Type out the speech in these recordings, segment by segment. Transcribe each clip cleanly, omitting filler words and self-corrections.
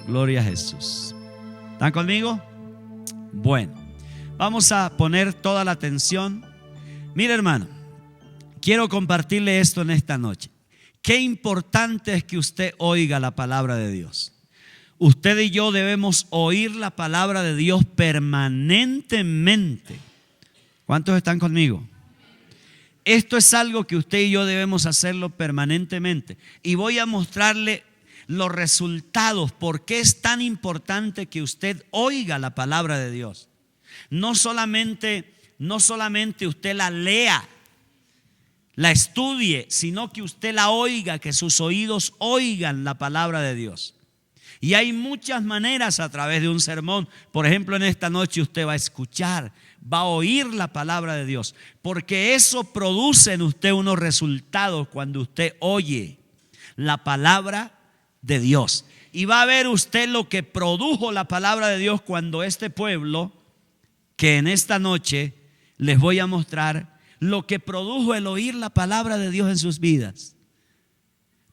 Gloria a Jesús. ¿Están conmigo? Bueno, vamos a poner toda la atención. Mire, hermano, quiero compartirle esto en esta noche. Qué importante es que usted oiga la palabra de Dios. Usted y yo debemos oír la palabra de Dios permanentemente. ¿Cuántos están conmigo? Esto es algo que usted y yo debemos hacerlo permanentemente. Y voy a mostrarle los resultados. ¿Por qué es tan importante que usted oiga la palabra de Dios? No solamente usted la lea, la estudie, sino que usted la oiga, que sus oídos oigan la palabra de Dios. Y hay muchas maneras a través de un sermón. Por ejemplo, en esta noche usted va a escuchar, va a oír la palabra de Dios, porque eso produce en usted unos resultados cuando usted oye la palabra de Dios. Y va a ver usted lo que produjo la palabra de Dios cuando este pueblo, que en esta noche les voy a mostrar lo que produjo el oír la palabra de Dios en sus vidas.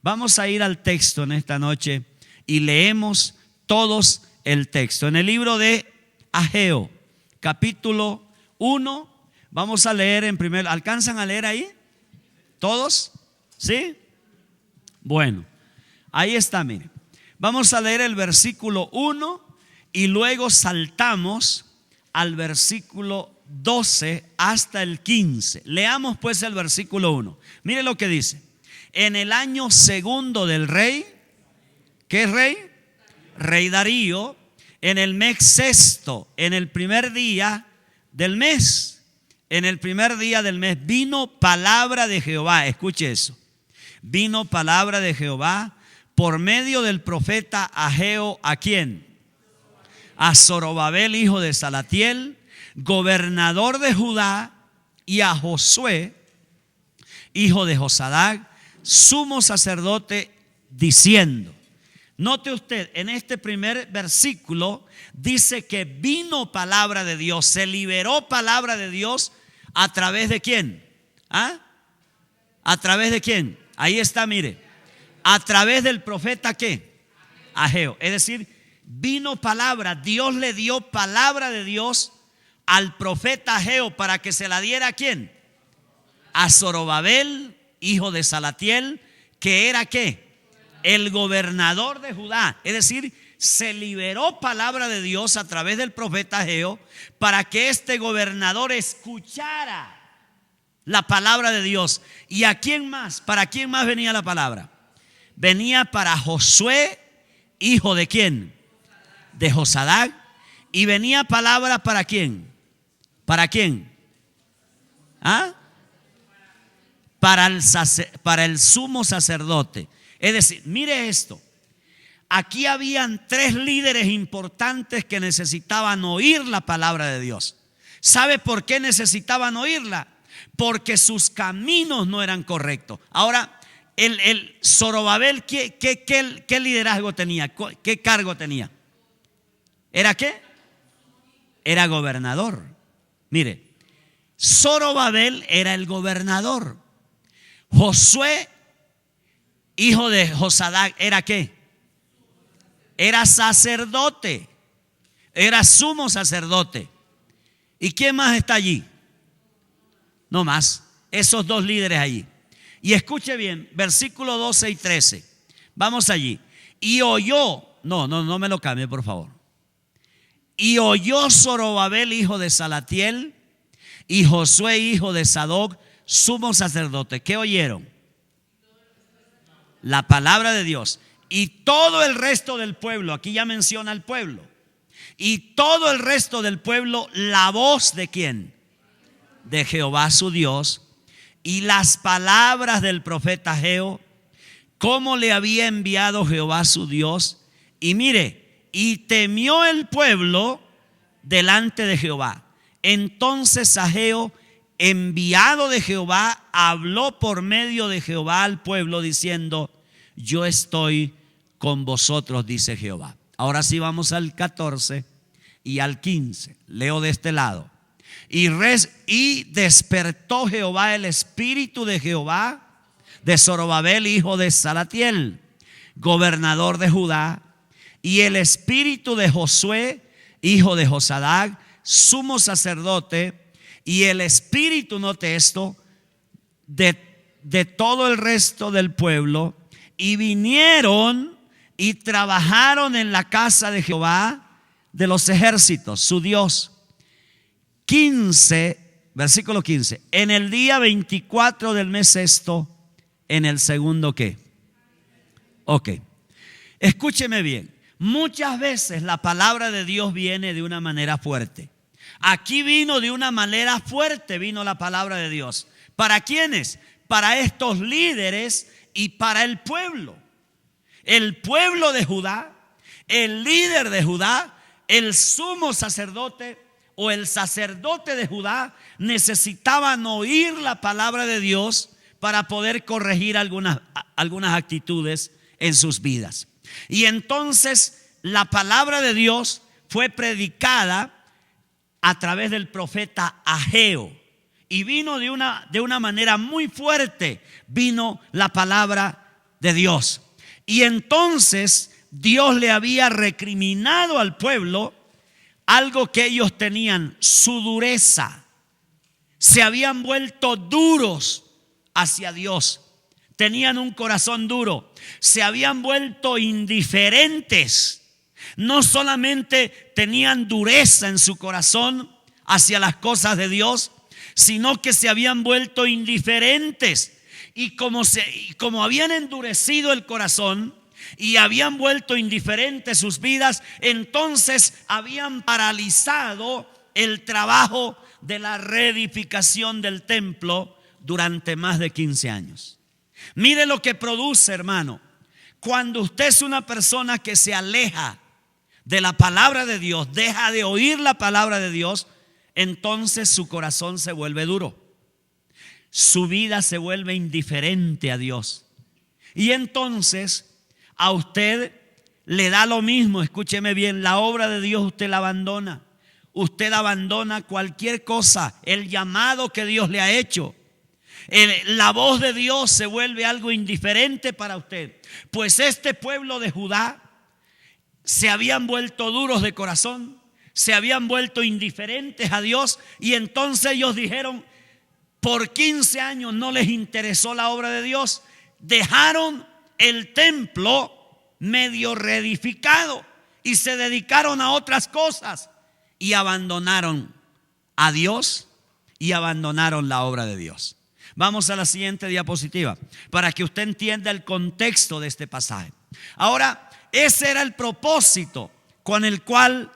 Vamos a ir al texto en esta noche y leemos todos el texto. En el libro de Ageo, capítulo 1, vamos a leer en primer. ¿Alcanzan a leer ahí? ¿Todos? ¿Sí? Bueno, ahí está, mire. Vamos a leer el versículo 1 y luego saltamos al versículo 12 hasta el 15. Leamos pues el versículo 1. Mire lo que dice. En el año segundo del rey, ¿qué rey? Rey Darío, en el mes sexto, en el primer día del mes, vino palabra de Jehová. Escuche eso. Vino palabra de Jehová por medio del profeta Ageo. ¿A quién? A Zorobabel, hijo de Salatiel, gobernador de Judá, y a Josué, hijo de Josadac, sumo sacerdote, diciendo. Note usted, en este primer versículo dice que vino palabra de Dios, se liberó palabra de Dios a través de quién. ¿Ah? ¿A través de quién? Ahí está, mire. A través del profeta ¿qué? Ageo. Es decir, vino palabra, Dios le dio palabra de Dios al profeta Ageo para que se la diera ¿a quién? A Zorobabel, hijo de Salatiel, que era ¿qué? El gobernador de Judá. Es decir, se liberó palabra de Dios a través del profeta Ageo para que este gobernador escuchara la palabra de Dios. ¿Y a quién más? ¿Para quién más venía la palabra? Venía para Josué, hijo de ¿quién? De Josadac. Y venía palabra ¿para quién? ¿Para quién? ¿Ah? Para el sumo sacerdote. Es decir, mire esto. Aquí habían tres líderes importantes que necesitaban oír la palabra de Dios. ¿Sabe por qué necesitaban oírla? Porque sus caminos no eran correctos. Ahora, el Zorobabel, ¿qué liderazgo tenía? ¿Qué cargo tenía? ¿Era qué? Era gobernador. Mire, Zorobabel era el gobernador. Josué, hijo de Josadac, ¿era qué? Era sacerdote. Era sumo sacerdote. ¿Y quién más está allí? No más. Esos dos líderes allí. Y escuche bien, versículo 12 y 13. Vamos allí. Y oyó, no me lo cambie, por favor. Y oyó Zorobabel, hijo de Salatiel, y Josué, hijo de Sadoc, sumo sacerdote. ¿Qué oyeron? La palabra de Dios. Y todo el resto del pueblo, aquí ya menciona al pueblo. Y todo el resto del pueblo, la voz de ¿quién? De Jehová su Dios. Y las palabras del profeta Ageo, cómo le había enviado Jehová su Dios. Y mire, y temió el pueblo delante de Jehová. Entonces Ageo, enviado de Jehová, habló por medio de Jehová al pueblo diciendo: yo estoy con vosotros, dice Jehová. Ahora sí vamos al 14 y al 15. Leo de este lado. Y despertó Jehová el espíritu de Jehová de Zorobabel, hijo de Salatiel, gobernador de Judá, Y el espíritu de Josué, hijo de Josadac, sumo sacerdote, y el espíritu, note esto, de todo el resto del pueblo, y vinieron y trabajaron en la casa de Jehová de los ejércitos, su Dios. 15, versículo 15. En el día 24 del mes sexto, en el segundo ¿qué? Ok. Escúcheme bien. Muchas veces la palabra de Dios viene de una manera fuerte. Aquí vino de una manera fuerte, vino la palabra de Dios. ¿Para quiénes? Para estos líderes y para el pueblo. El pueblo de Judá, el líder de Judá, el sumo sacerdote o el sacerdote de Judá necesitaban oír la palabra de Dios para poder corregir algunas actitudes en sus vidas. Y entonces la palabra de Dios fue predicada a través del profeta Ageo. Y vino de una manera muy fuerte, vino la palabra de Dios. Y entonces Dios le había recriminado al pueblo algo que ellos tenían, su dureza. Se habían vuelto duros hacia Dios. Tenían un corazón duro. Se habían vuelto indiferentes. No solamente tenían dureza en su corazón hacia las cosas de Dios, sino que se habían vuelto indiferentes. Y como habían endurecido el corazón y habían vuelto indiferentes sus vidas, entonces habían paralizado el trabajo de la reedificación del templo durante más de 15 años. Mire lo que produce, hermano, cuando usted es una persona que se aleja de la palabra de Dios, deja de oír la palabra de Dios, entonces su corazón se vuelve duro. Su vida se vuelve indiferente a Dios. Y entonces a usted le da lo mismo, escúcheme bien, la obra de Dios usted la abandona. Usted abandona cualquier cosa, el llamado que Dios le ha hecho. La voz de Dios se vuelve algo indiferente para usted. Pues este pueblo de Judá se habían vuelto duros de corazón, se habían vuelto indiferentes a Dios, y entonces ellos dijeron, por 15 años no les interesó la obra de Dios, dejaron el templo medio reedificado y se dedicaron a otras cosas y abandonaron a Dios y abandonaron la obra de Dios. Vamos a la siguiente diapositiva para que usted entienda el contexto de este pasaje. Ahora, ese era el propósito con el cual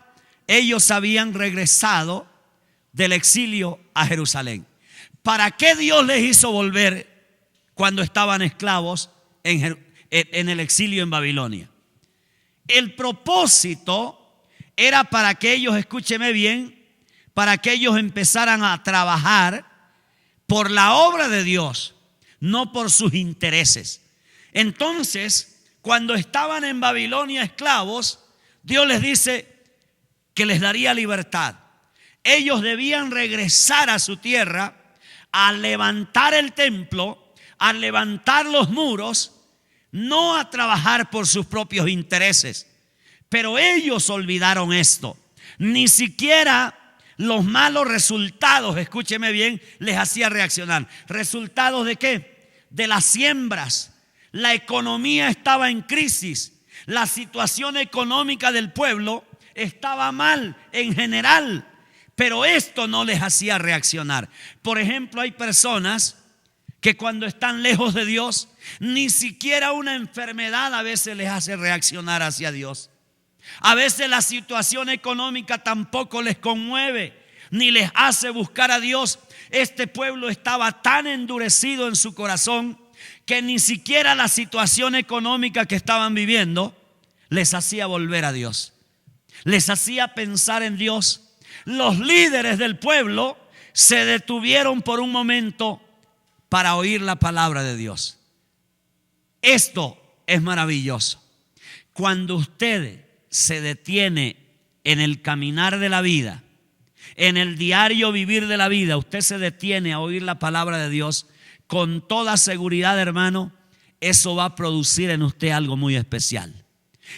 ellos habían regresado del exilio a Jerusalén. ¿Para qué Dios les hizo volver cuando estaban esclavos en el exilio en Babilonia? El propósito era para que ellos, escúcheme bien, para que ellos empezaran a trabajar por la obra de Dios, no por sus intereses. Entonces, cuando estaban en Babilonia esclavos, Dios les dice que les daría libertad. Ellos debían regresar a su tierra, a levantar el templo, a levantar los muros, no a trabajar por sus propios intereses. Pero ellos olvidaron esto. Ni siquiera los malos resultados, escúcheme bien, les hacía reaccionar. ¿Resultados de qué? De las siembras. La economía estaba en crisis. La situación económica del pueblo estaba mal en general. Pero esto no les hacía reaccionar. Por ejemplo, hay personas que cuando están lejos de Dios, ni siquiera una enfermedad a veces les hace reaccionar hacia Dios. A veces la situación económica tampoco les conmueve, ni les hace buscar a Dios. Este pueblo estaba tan endurecido en su corazón que ni siquiera la situación económica que estaban viviendo les hacía volver a Dios. Les hacía pensar en Dios. Los líderes del pueblo se detuvieron por un momento para oír la palabra de Dios. Esto es maravilloso. Cuando usted se detiene en el caminar de la vida, en el diario vivir de la vida, usted se detiene a oír la palabra de Dios, con toda seguridad, hermano, eso va a producir en usted algo muy especial.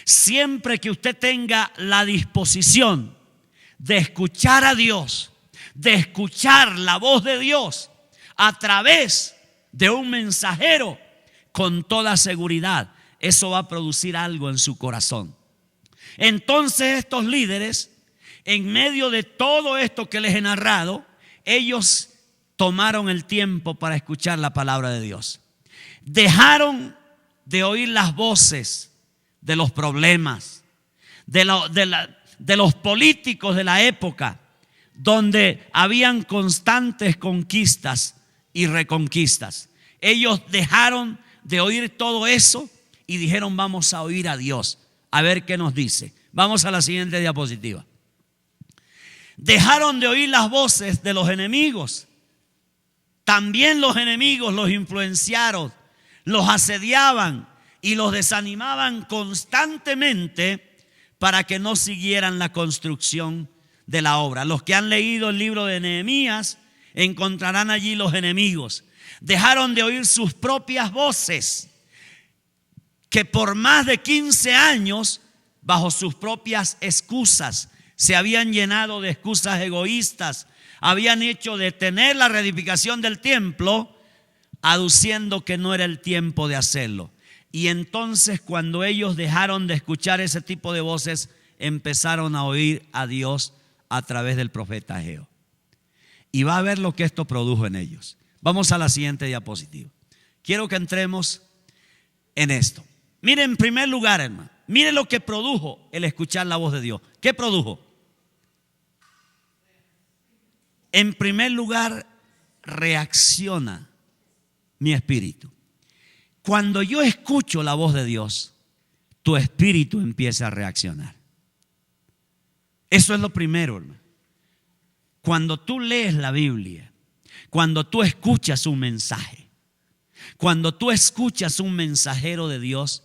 Siempre que usted tenga la disposición de escuchar a Dios, de escuchar la voz de Dios a través de un mensajero, con toda seguridad, eso va a producir algo en su corazón. Entonces estos líderes, en medio de todo esto que les he narrado, ellos tomaron el tiempo para escuchar la palabra de Dios. Dejaron de oír las voces de los problemas, de los políticos de la época, donde habían constantes conquistas y reconquistas. Ellos dejaron de oír todo eso y dijeron: vamos a oír a Dios, a ver qué nos dice. Vamos a la siguiente diapositiva. Dejaron de oír las voces de los enemigos. También los enemigos los influenciaron, los asediaban y los desanimaban constantemente para que no siguieran la construcción de la obra. Los que han leído el libro de Nehemías encontrarán allí los enemigos. Dejaron de oír sus propias voces, que por más de 15 años, bajo sus propias excusas, se habían llenado de excusas egoístas, habían hecho detener la reedificación del templo, aduciendo que no era el tiempo de hacerlo. Y entonces, cuando ellos dejaron de escuchar ese tipo de voces, empezaron a oír a Dios a través del profeta Ageo. Y va a ver lo que esto produjo en ellos. Vamos a la siguiente diapositiva. Quiero que entremos en esto. Miren, en primer lugar, hermano, miren lo que produjo el escuchar la voz de Dios. ¿Qué produjo? En primer lugar, reacciona mi espíritu. Cuando yo escucho la voz de Dios, tu espíritu empieza a reaccionar. Eso es lo primero, hermano. Cuando tú lees la Biblia, cuando tú escuchas un mensaje, cuando tú escuchas un mensajero de Dios,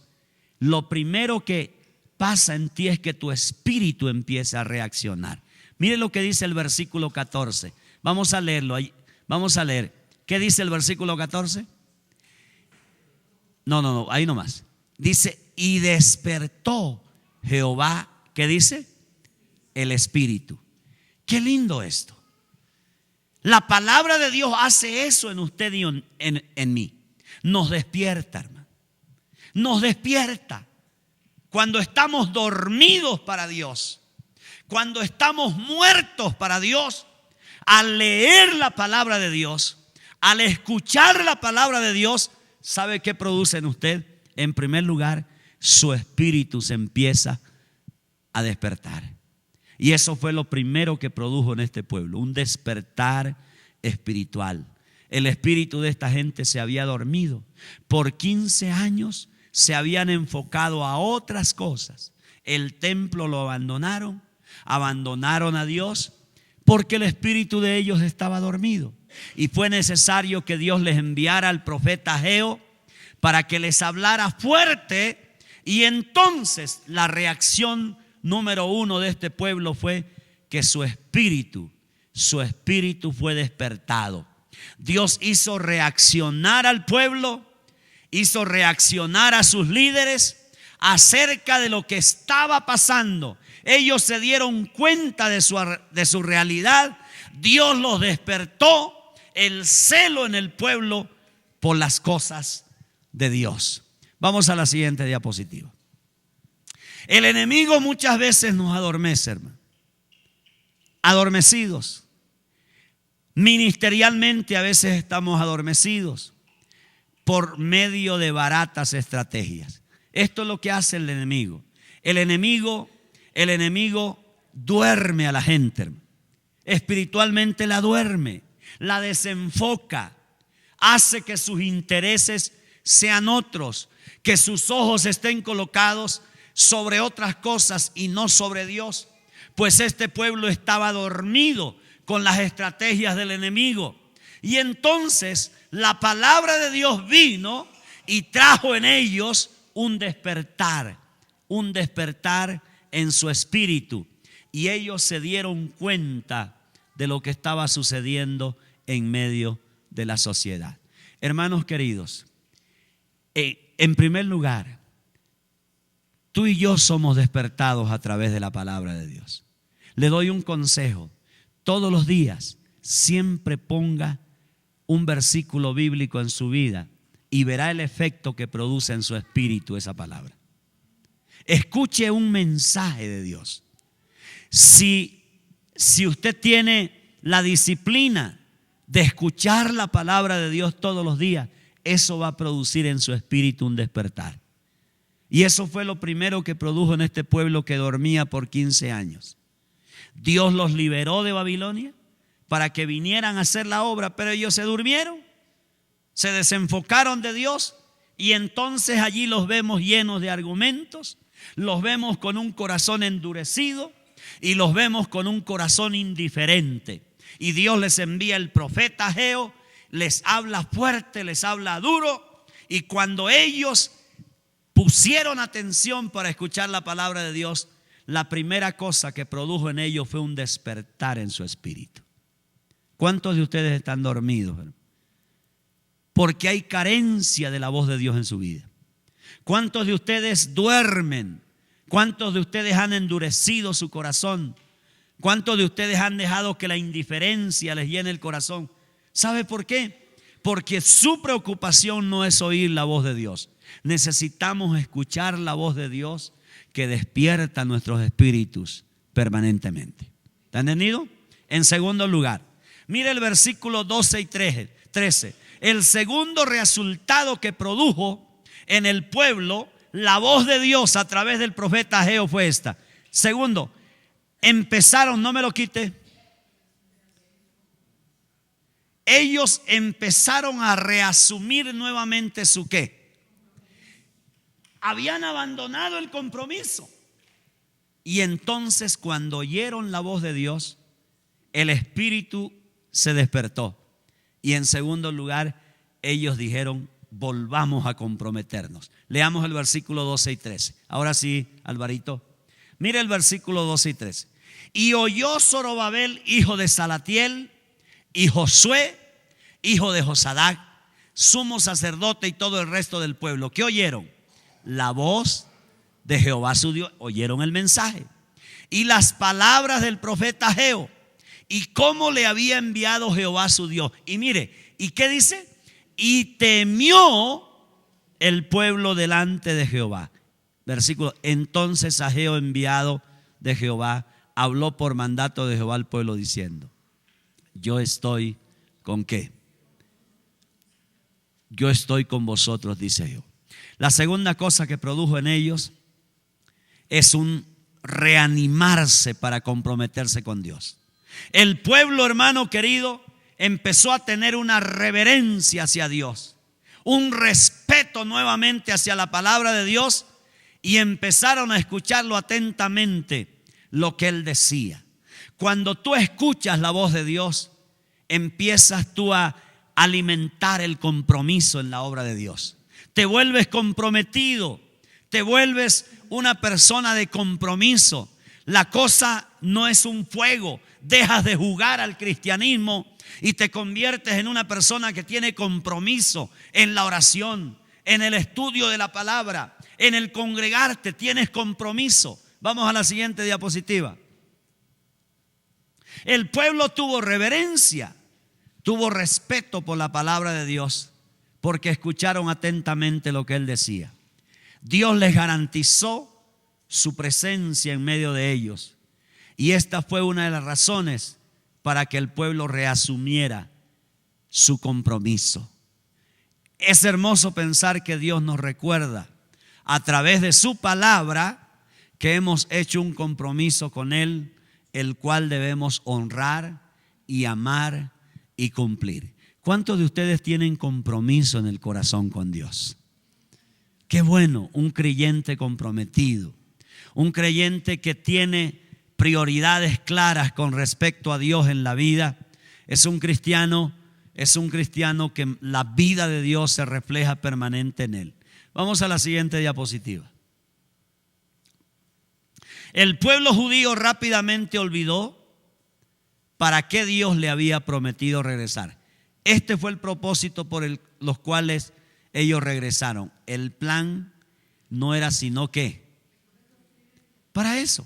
lo primero que pasa en ti es que tu espíritu empieza a reaccionar. Mire lo que dice el versículo 14. Vamos a leerlo. Vamos a leer. ¿Qué dice el versículo 14? No, ahí nomás. Dice: y despertó Jehová, ¿qué dice? El espíritu. Qué lindo esto. La palabra de Dios hace eso en usted y en mí. Nos despierta, hermano. Nos despierta. Cuando estamos dormidos para Dios, cuando estamos muertos para Dios, al leer la palabra de Dios, al escuchar la palabra de Dios, ¿sabe qué produce en usted? En primer lugar, su espíritu se empieza a despertar. Y eso fue lo primero que produjo en este pueblo, un despertar espiritual. El espíritu de esta gente se había dormido. Por 15 años se habían enfocado a otras cosas. El templo lo abandonaron a Dios, porque el espíritu de ellos estaba dormido. Y fue necesario que Dios les enviara al profeta Ageo para que les hablara fuerte. Y entonces la reacción número uno de este pueblo fue que su espíritu fue despertado. Dios hizo reaccionar al pueblo, hizo reaccionar a sus líderes acerca de lo que estaba pasando. Ellos se dieron cuenta de su realidad. Dios los despertó, el celo en el pueblo por las cosas de Dios. Vamos a la siguiente diapositiva. El enemigo muchas veces nos adormece, hermano. Adormecidos. Ministerialmente a veces estamos adormecidos por medio de baratas estrategias. Esto es lo que hace el enemigo. El enemigo duerme a la gente, hermano. Espiritualmente la duerme, la desenfoca, hace que sus intereses sean otros, que sus ojos estén colocados sobre otras cosas y no sobre Dios. Pues este pueblo estaba dormido con las estrategias del enemigo. Y entonces la palabra de Dios vino y trajo en ellos un despertar en su espíritu. Y ellos se dieron cuenta de lo que estaba sucediendo en medio de la sociedad. Hermanos queridos, en primer lugar, Tú y yo somos despertados a través de la palabra de Dios. Le doy un consejo. Todos los días, siempre ponga un versículo bíblico en su vida y verá el efecto que produce en su espíritu esa palabra. Escuche un mensaje de Dios. Si usted tiene la disciplina de escuchar la palabra de Dios todos los días, eso va a producir en su espíritu un despertar. Y eso fue lo primero que produjo en este pueblo que dormía por 15 años. Dios los liberó de Babilonia para que vinieran a hacer la obra, pero ellos se durmieron, se desenfocaron de Dios, y entonces allí los vemos llenos de argumentos, los vemos con un corazón endurecido y los vemos con un corazón indiferente. Y Dios les envía el profeta Ageo, les habla fuerte, les habla duro, y cuando ellos pusieron atención para escuchar la palabra de Dios, la primera cosa que produjo en ellos fue un despertar en su espíritu. ¿Cuántos de ustedes están dormidos? Porque hay carencia de la voz de Dios en su vida. ¿Cuántos de ustedes duermen? ¿Cuántos de ustedes han endurecido su corazón? ¿Cuántos de ustedes han dejado que la indiferencia les llene el corazón? ¿Sabe por qué? Porque su preocupación no es oír la voz de Dios. Necesitamos escuchar la voz de Dios que despierta nuestros espíritus permanentemente. ¿Está entendido? En segundo lugar, mire el versículo 12 y 13. El segundo resultado que produjo en el pueblo la voz de Dios a través del profeta Ageo fue esta. Segundo, empezaron, no me lo quite, ellos empezaron a reasumir nuevamente su ¿qué? Habían abandonado el compromiso. Y entonces cuando oyeron la voz de Dios, el espíritu se despertó. Y en segundo lugar, ellos dijeron, volvamos a comprometernos. Leamos el versículo 12 y 13. Ahora sí, Alvarito, mire el versículo 12 y 13. Y oyó Zorobabel, hijo de Salatiel, y Josué, hijo de Josadac, sumo sacerdote, y todo el resto del pueblo. ¿Qué oyeron? La voz de Jehová su Dios. Oyeron el mensaje y las palabras del profeta Ageo y cómo le había enviado Jehová su Dios. Y mire, ¿y qué dice? Y temió el pueblo delante de Jehová. Versículo, entonces Ageo, enviado de Jehová, habló por mandato de Jehová al pueblo diciendo, yo estoy ¿con qué? Yo estoy con vosotros, dice Jehová. La segunda cosa que produjo en ellos es un reanimarse para comprometerse con Dios. El pueblo, hermano querido, empezó a tener una reverencia hacia Dios, un respeto nuevamente hacia la palabra de Dios, y empezaron a escucharlo atentamente lo que él decía. Cuando tú escuchas la voz de Dios, empiezas tú a alimentar el compromiso en la obra de Dios. Te vuelves comprometido, te vuelves una persona de compromiso. La cosa no es un juego. Dejas de jugar al cristianismo y te conviertes en una persona que tiene compromiso en la oración, en el estudio de la palabra, en el congregarte. Tienes compromiso. Vamos a la siguiente diapositiva. El pueblo tuvo reverencia, tuvo respeto por la palabra de Dios, porque escucharon atentamente lo que él decía. Dios les garantizó su presencia en medio de ellos. Y esta fue una de las razones para que el pueblo reasumiera su compromiso. Es hermoso pensar que Dios nos recuerda a través de su palabra que hemos hecho un compromiso con Él, el cual debemos honrar y amar y cumplir. ¿Cuántos de ustedes tienen compromiso en el corazón con Dios? Qué bueno, un creyente comprometido, un creyente que tiene prioridades claras con respecto a Dios en la vida. Es un cristiano que la vida de Dios se refleja permanente en él. Vamos a la siguiente diapositiva. El pueblo judío rápidamente olvidó para qué Dios le había prometido regresar. Este fue el propósito por los cuales ellos regresaron. El plan no era sino ¿qué? Para eso.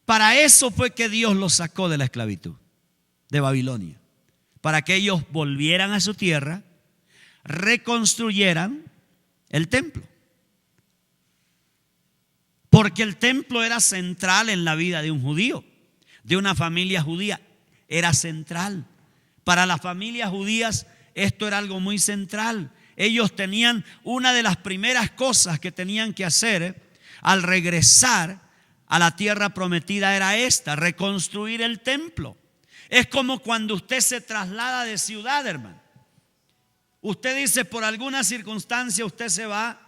Para eso fue que Dios los sacó de la esclavitud de Babilonia. Para que ellos volvieran a su tierra, reconstruyeran el templo. Porque el templo era central en la vida de un judío, de una familia judía. Era central. Para las familias judías esto era algo muy central. Ellos tenían una de las primeras cosas que tenían que hacer al regresar a la tierra prometida era esta: reconstruir el templo. Es como cuando usted se traslada de ciudad, hermano. Usted dice, por alguna circunstancia usted se va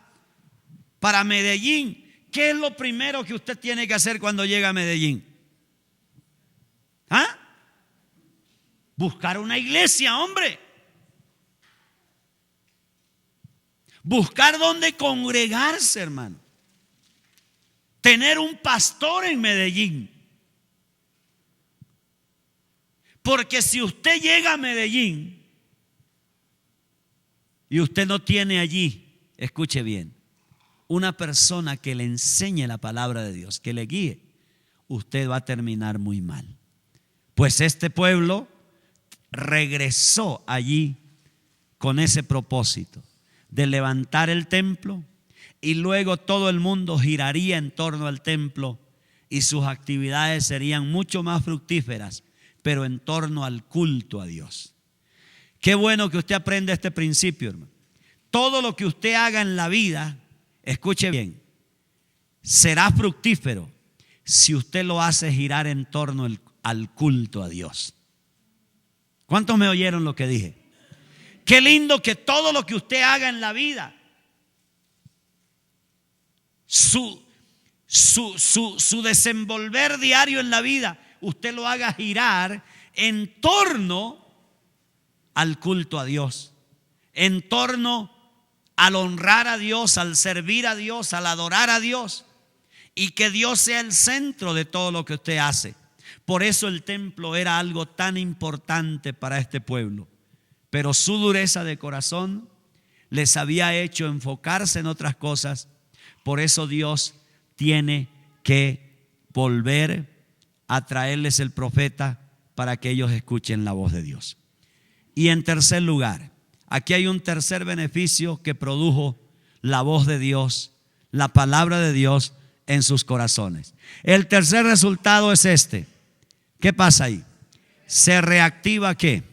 para Medellín. ¿Qué es lo primero que usted tiene que hacer cuando llega a Medellín? ¿Ah? Buscar una iglesia, hombre. Buscar dónde congregarse, hermano. Tener un pastor en Medellín. Porque si usted llega a Medellín y usted no tiene allí, escuche bien, una persona que le enseñe la palabra de Dios, que le guíe, usted va a terminar muy mal. Pues este pueblo regresó allí con ese propósito de levantar el templo, y luego todo el mundo giraría en torno al templo y sus actividades serían mucho más fructíferas, pero en torno al culto a Dios. Qué bueno que usted aprenda este principio, hermano. Todo lo que usted haga en la vida, escuche bien, será fructífero si usted lo hace girar en torno al culto a Dios. ¿Cuántos me oyeron lo que dije? Qué lindo que todo lo que usted haga en la vida, su desenvolver diario en la vida, usted lo haga girar en torno al culto a Dios, en torno al honrar a Dios, al servir a Dios, al adorar a Dios, y que Dios sea el centro de todo lo que usted hace. Por eso el templo era algo tan importante para este pueblo, pero su dureza de corazón les había hecho enfocarse en otras cosas. Por eso Dios tiene que volver a traerles el profeta para que ellos escuchen la voz de Dios. Y en tercer lugar, aquí hay un tercer beneficio que produjo la voz de Dios, la palabra de Dios en sus corazones. El tercer resultado es este. ¿Qué pasa ahí? Se reactiva ¿qué?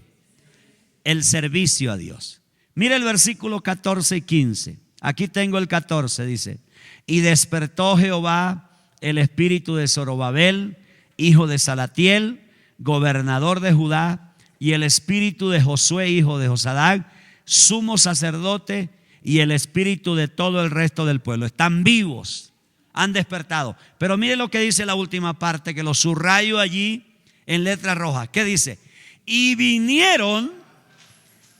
El servicio a Dios. Mire el versículo 14 y 15. Aquí tengo el 14, dice: y despertó Jehová el espíritu de Zorobabel, hijo de Salatiel, gobernador de Judá, y el espíritu de Josué, hijo de Josadac, sumo sacerdote, y el espíritu de todo el resto del pueblo. Están vivos, han despertado. Pero mire lo que dice la última parte, que lo subrayo allí en letra roja. ¿Qué dice? Y vinieron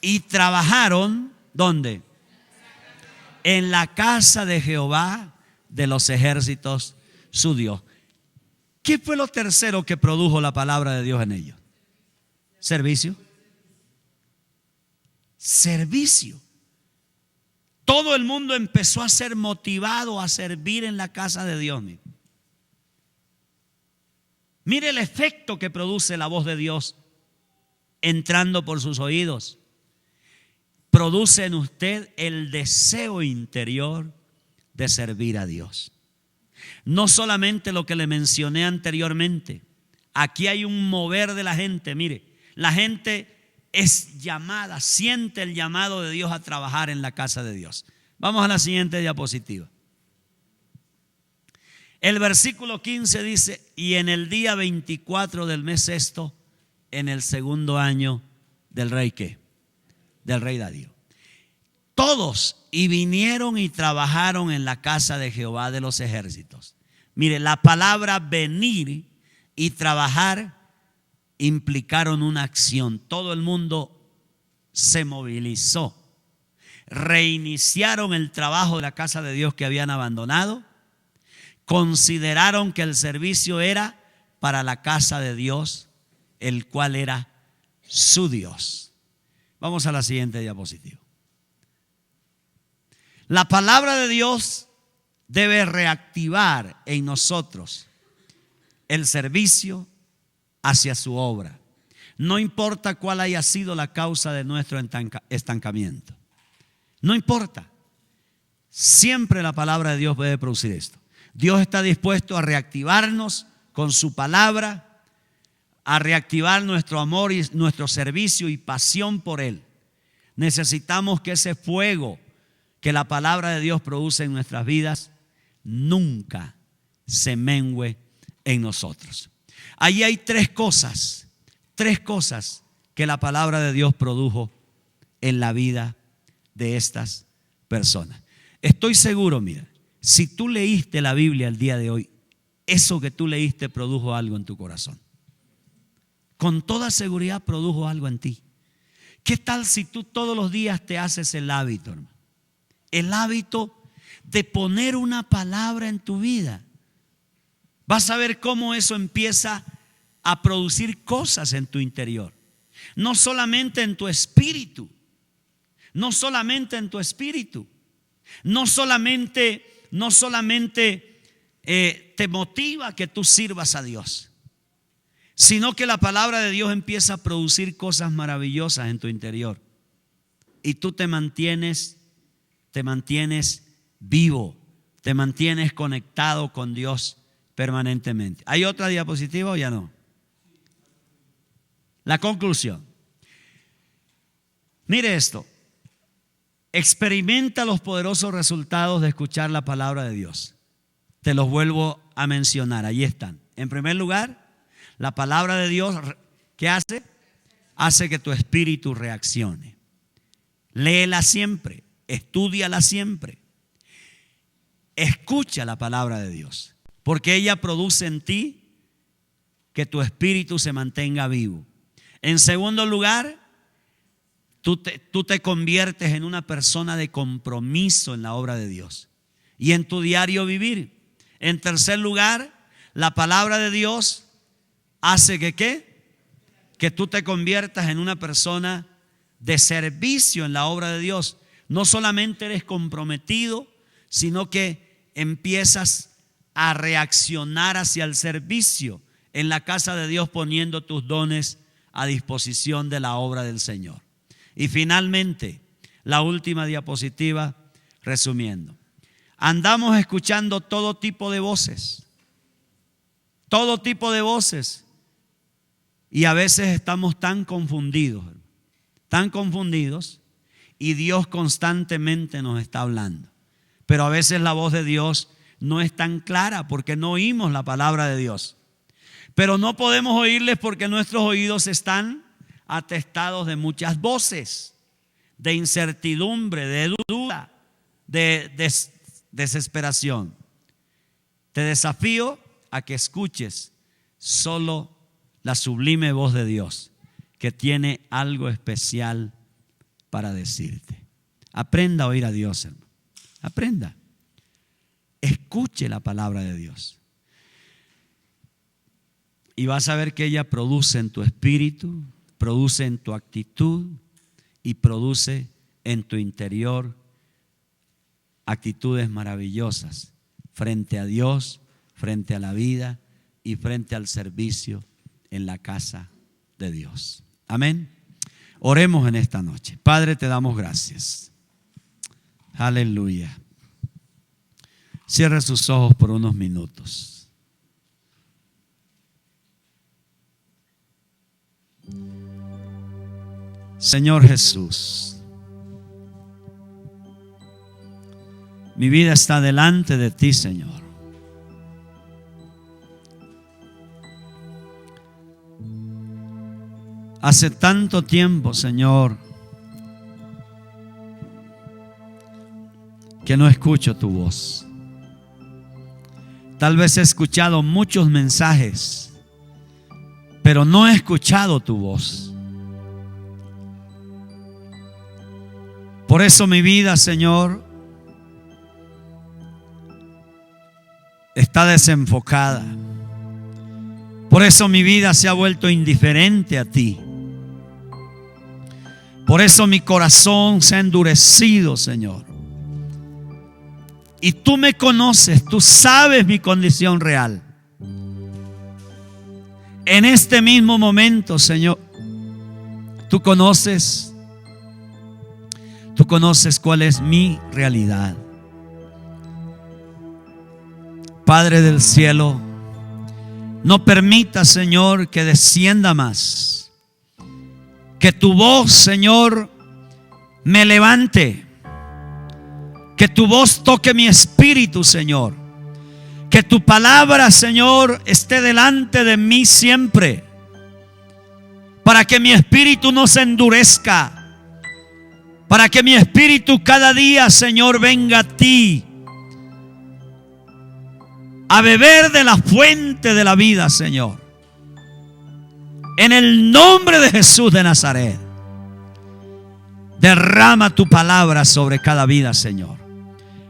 y trabajaron, ¿dónde? En la casa de Jehová de los ejércitos, su Dios. ¿Qué fue lo tercero que produjo la palabra de Dios en ellos? Servicio. Servicio. Todo el mundo empezó a ser motivado a servir en la casa de Dios. Mire el efecto que produce la voz de Dios entrando por sus oídos. Produce en usted el deseo interior de servir a Dios. No solamente lo que le mencioné anteriormente. Aquí hay un mover de la gente. Mire, la gente es llamada, siente el llamado de Dios a trabajar en la casa de Dios. Vamos a la siguiente diapositiva. El versículo 15 dice: y en el día 24 del mes sexto, en el segundo año del rey ¿qué? Del rey Darío. Todos y vinieron y trabajaron en la casa de Jehová de los ejércitos. Mire, la palabra venir y trabajar implicaron una acción. Todo el mundo se movilizó. Reiniciaron el trabajo de la casa de Dios que habían abandonado. Consideraron que el servicio era para la casa de Dios, el cual era su Dios. Vamos a la siguiente diapositiva. La palabra de Dios debe reactivar en nosotros el servicio hacia su obra. No importa cuál haya sido la causa de nuestro estancamiento. No importa. Siempre la palabra de Dios puede producir esto. Dios está dispuesto a reactivarnos con su palabra, a reactivar nuestro amor y nuestro servicio y pasión por Él. Necesitamos que ese fuego que la palabra de Dios produce en nuestras vidas nunca se mengüe en nosotros. Allí hay tres cosas que la palabra de Dios produjo en la vida de estas personas. Estoy seguro, mira, si tú leíste la Biblia el día de hoy, eso que tú leíste produjo algo en tu corazón. Con toda seguridad produjo algo en ti. ¿Qué tal si tú todos los días te haces el hábito, hermano? El hábito de poner una palabra en tu vida. Vas a ver cómo eso empieza a producir cosas en tu interior. No solamente en tu espíritu. No solamente en tu espíritu. No solamente te motiva que tú sirvas a Dios, sino que la palabra de Dios empieza a producir cosas maravillosas en tu interior. Y tú te mantienes vivo, te mantienes conectado con Dios permanentemente. ¿Hay otra diapositiva o ya no? La conclusión. Mire esto. Experimenta los poderosos resultados de escuchar la palabra de Dios. Te los vuelvo a mencionar, ahí están. En primer lugar, la palabra de Dios, ¿qué hace? Hace que tu espíritu reaccione. Léela siempre, estúdiala siempre. Escucha la palabra de Dios, porque ella produce en ti que tu espíritu se mantenga vivo. En segundo lugar, tú te conviertes en una persona de compromiso en la obra de Dios y en tu diario vivir. En tercer lugar, la palabra de Dios hace que tú te conviertas en una persona de servicio en la obra de Dios. No solamente eres comprometido, sino que empiezas a reaccionar hacia el servicio en la casa de Dios, poniendo tus dones a disposición de la obra del Señor. Y finalmente, la última diapositiva, resumiendo. Andamos escuchando todo tipo de voces. Todo tipo de voces. Y a veces estamos tan confundidos, y Dios constantemente nos está hablando. Pero a veces la voz de Dios no es tan clara porque no oímos la palabra de Dios. Pero no podemos oírles porque nuestros oídos están atestados de muchas voces, de incertidumbre, de duda, de desesperación. Te desafío a que escuches solo la sublime voz de Dios, que tiene algo especial para decirte. Aprenda a oír a Dios, hermano. Aprenda. Escuche la palabra de Dios. Y vas a ver que ella produce en tu espíritu, produce en tu actitud y produce en tu interior actitudes maravillosas frente a Dios, frente a la vida y frente al servicio en la casa de Dios. Amén. Oremos en esta noche. Padre, te damos gracias. Aleluya. Cierre sus ojos por unos minutos. Señor Jesús, mi vida está delante de ti, Señor. Hace tanto tiempo, Señor, que no escucho tu voz. Tal vez he escuchado muchos mensajes, pero no he escuchado tu voz. Por eso mi vida, Señor, está desenfocada. Por eso mi vida se ha vuelto indiferente a ti. Por eso mi corazón se ha endurecido, Señor. Y tú me conoces, tú sabes mi condición real. En este mismo momento, Señor, tú conoces cuál es mi realidad. Padre del cielo, no permita, Señor, que descienda más. Que tu voz, Señor, me levante. Que tu voz toque mi espíritu, Señor. Que tu palabra, Señor, esté delante de mí siempre. Para que mi espíritu no se endurezca. Para que mi espíritu cada día, Señor, venga a ti. A beber de la fuente de la vida, Señor. En el nombre de Jesús de Nazaret. Derrama tu palabra sobre cada vida, Señor.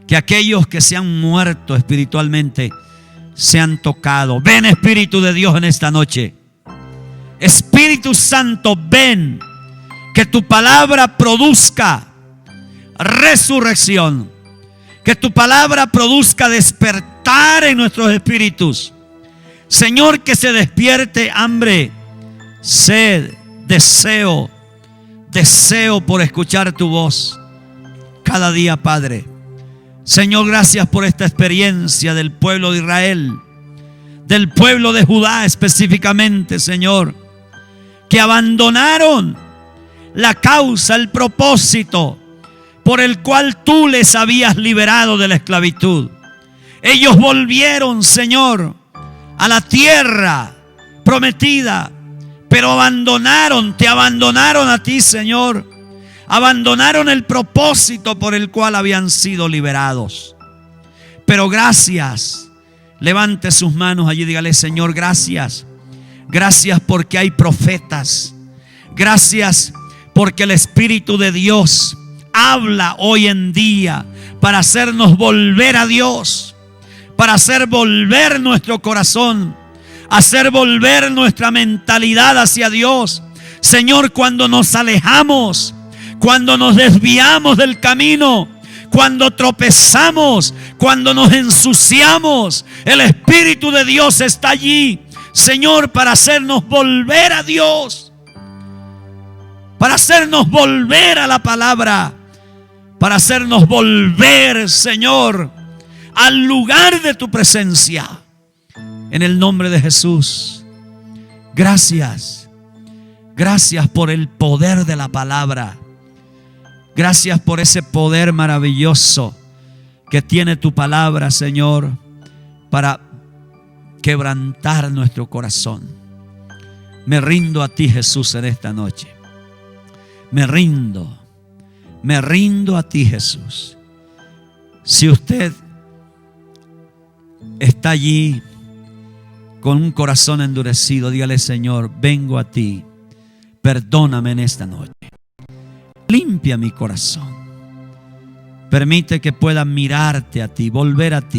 Que aquellos que se han muerto espiritualmente sean tocados. Ven, Espíritu de Dios, en esta noche. Espíritu Santo, ven. Que tu palabra produzca resurrección. Que tu palabra produzca despertar en nuestros espíritus. Señor, que se despierte hambre, sed, deseo por escuchar tu voz cada día, Padre. Señor, gracias por esta experiencia del pueblo de Israel, del pueblo de Judá específicamente, Señor, que abandonaron la causa, el propósito por el cual tú les habías liberado de la esclavitud. Ellos volvieron, Señor, a la tierra prometida, pero te abandonaron a ti, Señor. Abandonaron el propósito por el cual habían sido liberados. Pero gracias. Levante sus manos allí y dígale: Señor, gracias. Gracias porque hay profetas. Gracias porque el Espíritu de Dios habla hoy en día para hacernos volver a Dios, para hacer volver nuestro corazón, hacer volver nuestra mentalidad hacia Dios. Señor, cuando nos alejamos, cuando nos desviamos del camino, cuando tropezamos, cuando nos ensuciamos, el Espíritu de Dios está allí, Señor, para hacernos volver a Dios, para hacernos volver a la palabra, para hacernos volver, Señor, al lugar de tu presencia. En el nombre de Jesús, gracias. Gracias por el poder de la palabra. Gracias por ese poder maravilloso que tiene tu palabra, Señor, para quebrantar nuestro corazón. Me rindo a ti, Jesús, en esta noche. Me rindo a ti, Jesús. Si usted está allí con un corazón endurecido, dígale: Señor, vengo a ti. Perdóname en esta noche. Limpia mi corazón. Permite que pueda mirarte a ti, volver a ti.